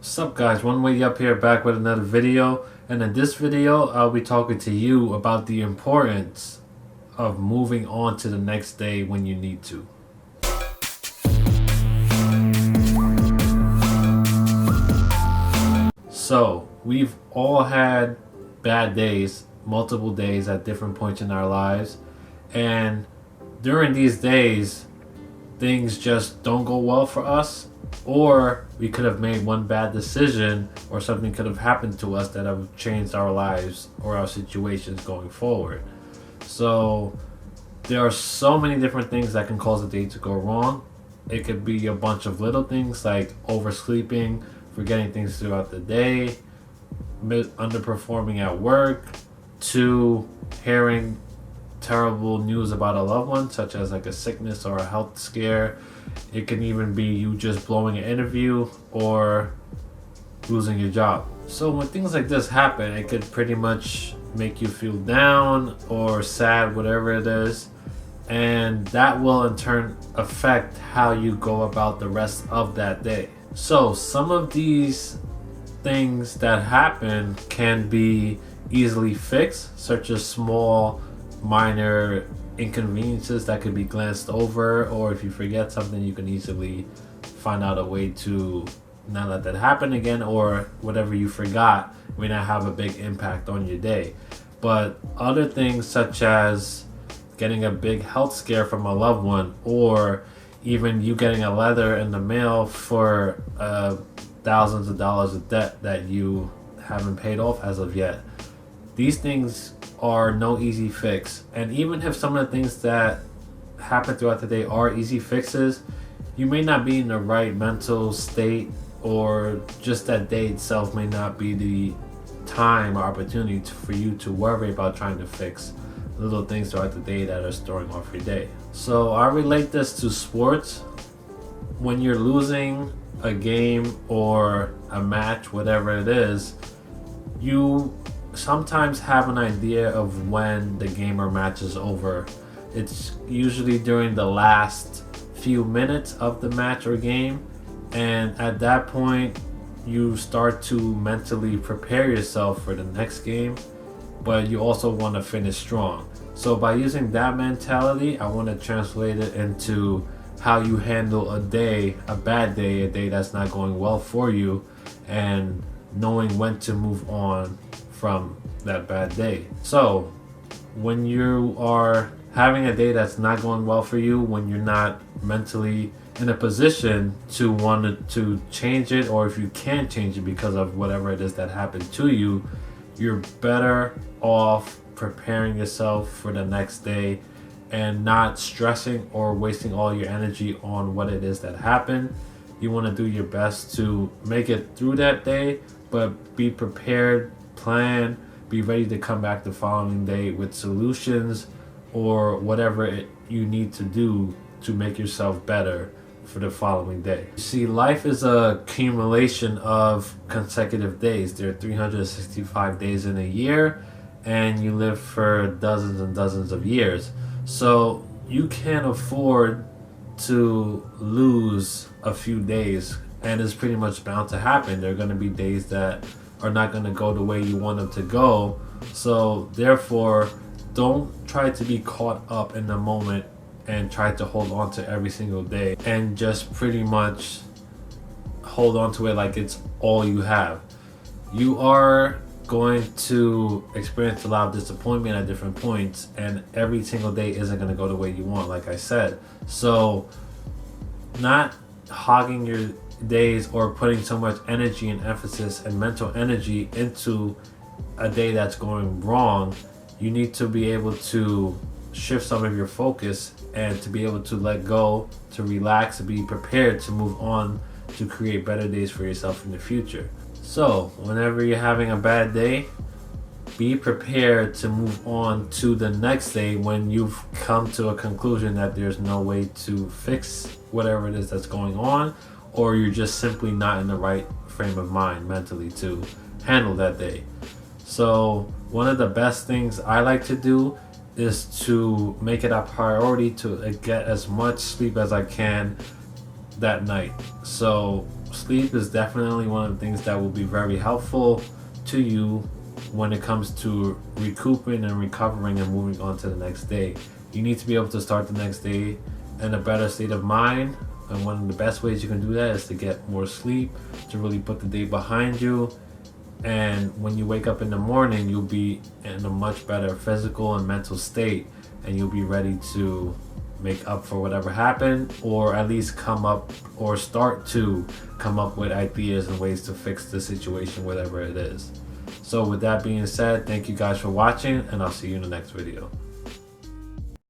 What's up guys, One Way Up here back with another video, and in this video I'll be talking to you about the importance of moving on to the next day when you need to. So we've all had bad days, multiple days at different points in our lives, and during these days things just don't go well for us, or we could have made one bad decision, or something could have happened to us that have changed our lives or our situations going forward. So there are so many different things that can cause a day to go wrong. It could be a bunch of little things like oversleeping, forgetting things throughout the day, underperforming at work, to hearing terrible news about a loved one, such as like a sickness or a health scare. It can even be you just blowing an interview or losing your job. So when things like this happen, it could pretty much make you feel down or sad, whatever it is, and that will in turn affect how you go about the rest of that day. So some of these things that happen can be easily fixed, such as small minor inconveniences that could be glanced over, or if you forget something you can easily find out a way to not let that happen again, or whatever you forgot may not have a big impact on your day. But other things such as getting a big health scare from a loved one, or even you getting a letter in the mail for thousands of dollars of debt that you haven't paid off as of yet, these things are no easy fix. And even if some of the things that happen throughout the day are easy fixes, you may not be in the right mental state, or just that day itself may not be the time or opportunity for you to worry about trying to fix little things throughout the day that are throwing off your day. So I relate this to sports. When you're losing a game or a match, whatever it is, you sometimes have an idea of when the game or match is over. It's usually during the last few minutes of the match or game, and at that point you start to mentally prepare yourself for the next game, but you also want to finish strong. So by using that mentality, I want to translate it into how you handle a day, a bad day, a day that's not going well for you, and knowing when to move on from that bad day. So when you are having a day that's not going well for you, when you're not mentally in a position to want to change it, or if you can't change it because of whatever it is that happened to you, you're better off preparing yourself for the next day and not stressing or wasting all your energy on what it is that happened. You want to do your best to make it through that day, but be prepared, plan, be ready to come back the following day with solutions or whatever you need to do to make yourself better for the following day. See, life is a accumulation of consecutive days. There are 365 days in a year, and you live for dozens and dozens of years. So you can't afford to lose a few days, and it's pretty much bound to happen. There are going to be days that are not going to go the way you want them to go. So therefore, don't try to be caught up in the moment and try to hold on to every single day and just pretty much hold on to it like it's all you have. You are going to experience a lot of disappointment at different points, and every single day isn't going to go the way you want, like I said. So not hogging your days or putting so much energy and emphasis and mental energy into a day that's going wrong. You need to be able to shift some of your focus and to be able to let go, to relax, to be prepared to move on, to create better days for yourself in the future. So whenever you're having a bad day, be prepared to move on to the next day when you've come to a conclusion that there's no way to fix whatever it is that's going on, or you're just simply not in the right frame of mind mentally to handle that day. So one of the best things I like to do is to make it a priority to get as much sleep as I can that night. So sleep is definitely one of the things that will be very helpful to you when it comes to recouping and recovering and moving on to the next day. You need to be able to start the next day in a better state of mind, and one of the best ways you can do that is to get more sleep, to really put the day behind you. And when you wake up in the morning, you'll be in a much better physical and mental state, and you'll be ready to make up for whatever happened, or at least come up or start to come up with ideas and ways to fix the situation, whatever it is. So with that being said, thank you guys for watching, and I'll see you in the next video.